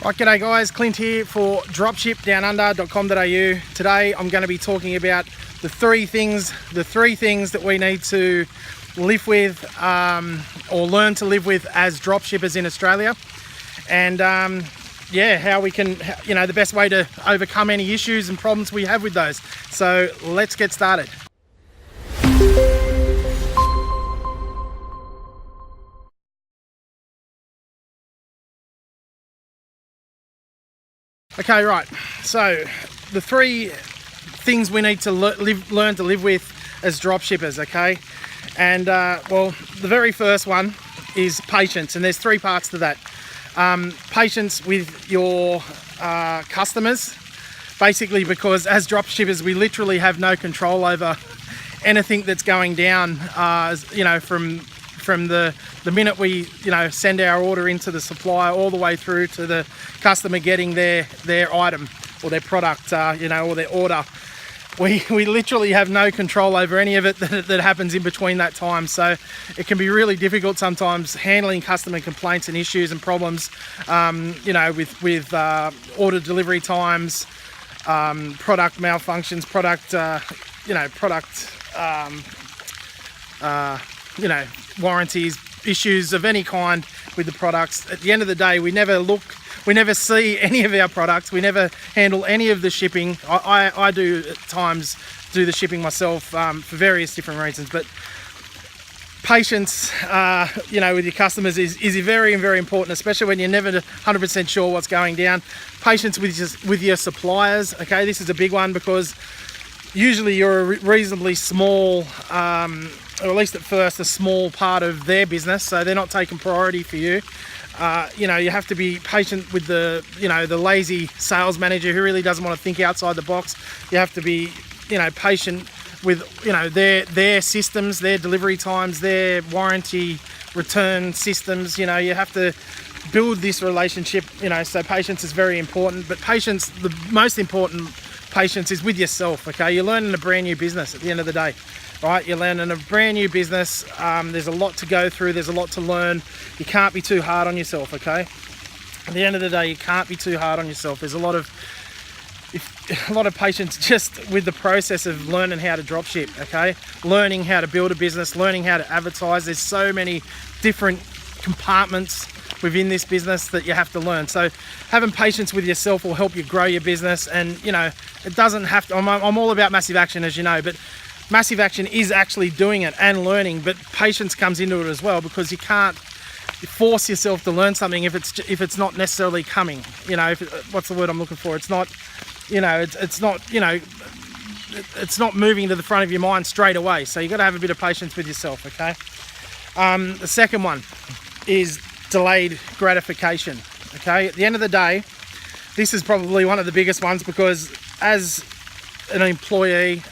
Right, g'day guys, Clint here for dropshipdownunder.com.au. Today I'm going to be talking about the three things that we need to live with or learn to live with as dropshippers in Australia, and how we can, the best way to overcome any issues and problems we have with those. So let's get started. Okay, right, so the three things we need to learn to live with as dropshippers, okay? And well, the very first one is patience, and there's three parts to that. Patience with your customers, basically, because as dropshippers we literally have no control over anything that's going down, from the minute we send our order into the supplier all the way through to the customer getting their item or their product, or their order. We literally have no control over any of it that happens in between that time. So it can be really difficult sometimes handling customer complaints and issues and problems, with order delivery times, product malfunctions, warranties, issues of any kind with the products. At the end of the day, we never see any of our products. We never handle any of the shipping. I do at times do the shipping myself for various different reasons, but patience, with your customers is very, very important, especially when you're never 100% sure what's going down. Patience with your suppliers. Okay, this is a big one because usually you're a reasonably small, or at least at first, a small part of their business, so they're not taking priority for you. You have to be patient with the lazy sales manager who really doesn't want to think outside the box. You have to be, patient with, their systems, their delivery times, their warranty return systems. You have to build this relationship, so patience is very important. But patience, the most important patience is with yourself, okay? You're learning a brand new business at the end of the day. Right, you're learning a brand new business. There's a lot to go through. There's a lot to learn. You can't be too hard on yourself, okay? At the end of the day, you can't be too hard on yourself. There's a lot of patience just with the process of learning how to dropship, okay? Learning how to build a business, learning how to advertise. There's so many different compartments within this business that you have to learn. So having patience with yourself will help you grow your business. And it doesn't have to. I'm all about massive action, as you know, but massive action is actually doing it and learning, but patience comes into it as well, because you can't force yourself to learn something if it's not necessarily coming. What's the word I'm looking for? It's not, it's not moving to the front of your mind straight away. So you've got to have a bit of patience with yourself, okay? The second one is delayed gratification, okay? At the end of the day, this is probably one of the biggest ones, because as an employee,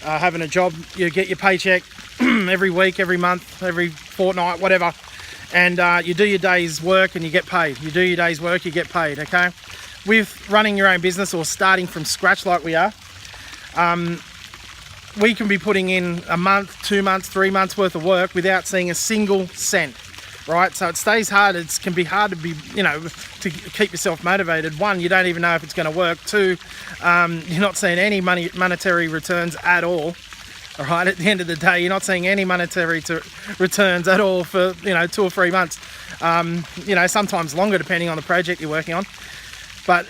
having a job, you get your paycheck every week, every month, every fortnight, whatever, and you do your day's work and you get paid. You do your day's work, you get paid, okay? With running your own business or starting from scratch like we are, we can be putting in a month, 2 months, 3 months worth of work without seeing a single cent, right? So it stays hard. It can be hard to be, to keep yourself motivated. One, you don't even know if it's going to work. Two, you're not seeing any monetary returns at all. All right, at the end of the day, you're not seeing any monetary returns at all for 2 or 3 months. Sometimes longer depending on the project you're working on. But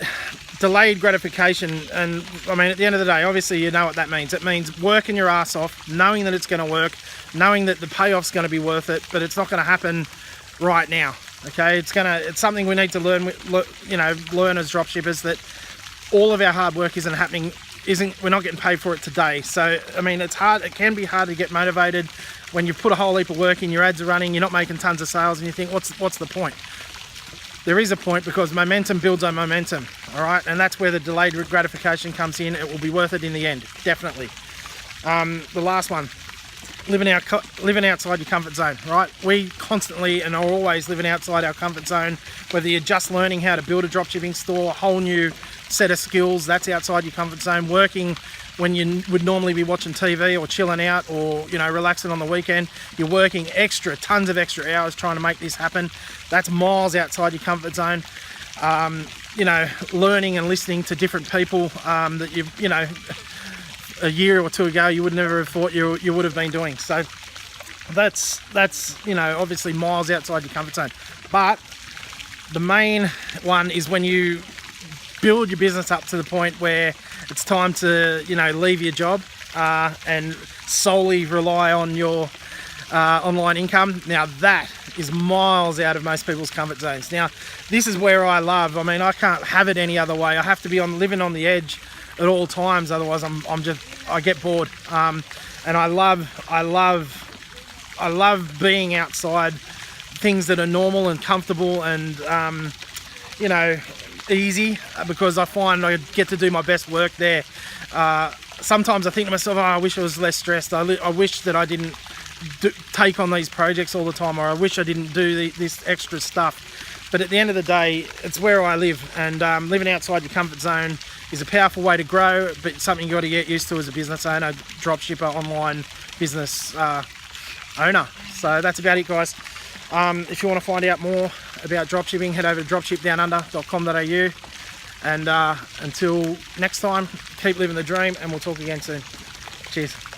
delayed gratification, and I mean, at the end of the day, obviously you know what that means. It means working your ass off, knowing that it's going to work, knowing that the payoff's going to be worth it, but it's not going to happen right now. Okay, it's something we need to learn as dropshippers, that all of our hard work we're not getting paid for it today. So I mean, it's hard. It can be hard to get motivated when you put a whole heap of work in, your ads are running, you're not making tons of sales, and you think, what's the point? There is a point, because momentum builds on momentum, all right? And that's where the delayed gratification comes in. It will be worth it in the end, definitely. The last one living outside your comfort zone, right? We constantly and are always living outside our comfort zone, whether you're just learning how to build a dropshipping store, a whole new set of skills, that's outside your comfort zone. Working when you would normally be watching TV or chilling out or, you know, relaxing on the weekend, you're working tons of extra hours trying to make this happen. That's miles outside your comfort zone. You know, learning and listening to different people that you know, a year or two ago you would never have thought you would have been doing. So that's you know, obviously miles outside your comfort zone. But the main one is when you build your business up to the point where it's time to, you know, leave your job and solely rely on your online income. Now that is miles out of most people's comfort zones. Now this is where I love, I mean, I can't have it any other way. I have to be living on the edge at all times, otherwise I get bored. And I love being outside, things that are normal and comfortable and you know, easy, because I find I get to do my best work there. Sometimes I think to myself, oh, I wish I was less stressed. I wish that I didn't take on these projects all the time, or I wish I didn't do this extra stuff. But at the end of the day, it's where I live, and living outside your comfort zone is a powerful way to grow, but something you've got to get used to as a business owner, dropshipper, online business owner. So that's about it, guys. If you want to find out more about dropshipping, head over to dropshipdownunder.com.au, and until next time, keep living the dream, and we'll talk again soon. Cheers.